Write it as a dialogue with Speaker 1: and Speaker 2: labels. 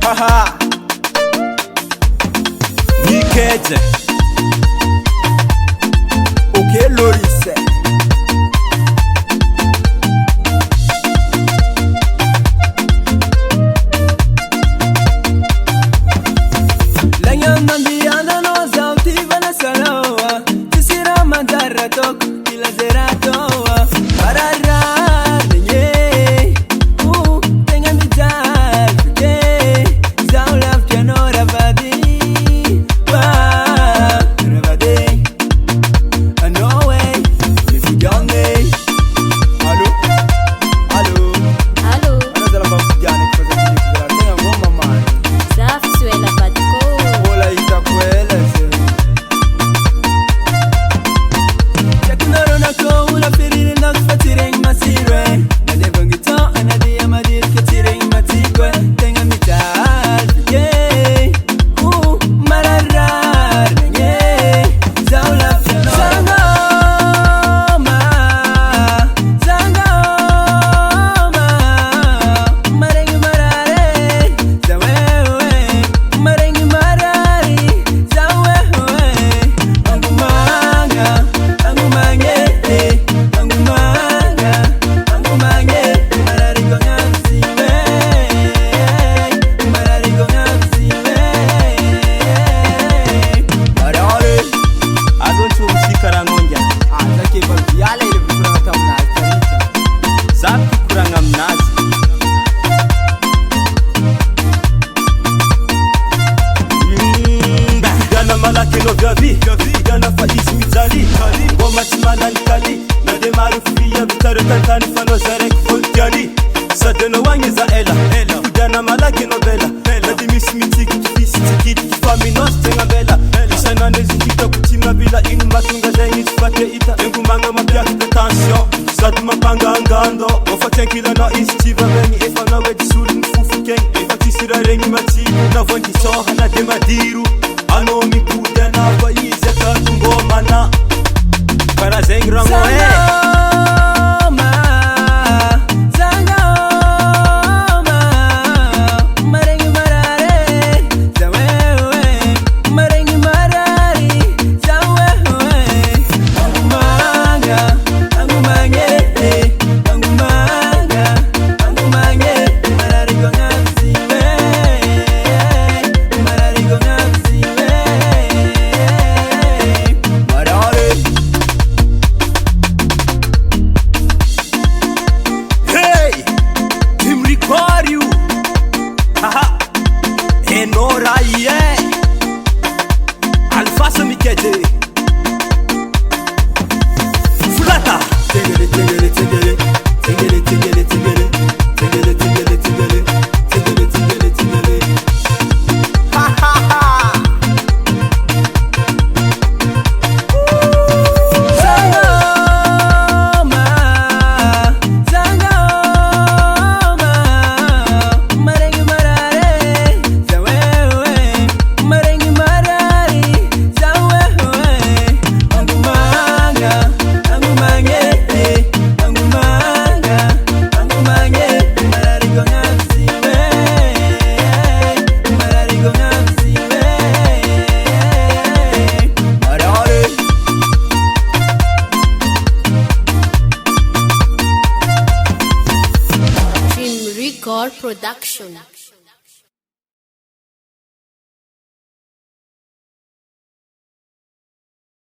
Speaker 1: Haha Nikeje Ok Loris Lenyan nandiana no sauti Venezuela Tisira mandarra tok Kila zeratoa Pararra Nenye Tengan di jar Fide Zaulaf Kiano Ravadi Ravadi No way If you don't need Allo Allo
Speaker 2: Allo
Speaker 1: Ano zala babujane Kwa zati kuzala Tenga ngoma mani
Speaker 2: Zafi suela patiko
Speaker 1: Ola itakwele se Yakunaro na ko Ula firiri na kufatireng masirwe Nade bangito Anadi amadir katireng matikwe Tenga mital Fige Mararar Nenye Zaula piano Zangoma Zangoma Marengi marare Zawewe Marengi marari Zawewe Angumanga Angumangete Angumanga Angumange Marari gongamsiwe Marari gongamsiwe Marari Agontu msikara ngonja Zaki balbi yale ile vikuranga tamna Zaki kuranga mnazi
Speaker 3: Gana malaki no gavi Gana faiz mizali Goma timana nikali Na demaru fiya bitare tantani fano zarek foltiani Sadeno wangi za ela Gana malaki no bela Na dimis mitiki kifisi tikiti kifami nos tenga bela Isana nezi kita kutima bila inu matunga zengi tufate ita Engu manga mapya kita tension Sadu mapanga angando Ofa tenkila na istiva bengi Efa na wedi suri mfufu keng Efa tisira rengi matibu Na vondi soha na demadiru Ano mikude na vaize katungoma na Para zengi rango
Speaker 1: Zangoma Zangoma Marengi marare Zawewe Marengi marari Zawewe Angumanga Angumangete Angumanga Angumangete Marari gongamsiwe Marari gongamsiwe Marari
Speaker 3: Hey! Team record you Haha Enora yeah Alfasa Mikeje Fulata
Speaker 1: Tingele tingele tingele Tingele tingele tingele Tingele tingele tingele Tingele tingele tingele Ha ha ha Zangoma Zangoma Marengi marare Zawewe Marengi marari Zawewe Angumanga Angumangete Angumanga Angumangete Marari gongamsiwe Marari gongamsiwe Marari
Speaker 2: Dream Record Production.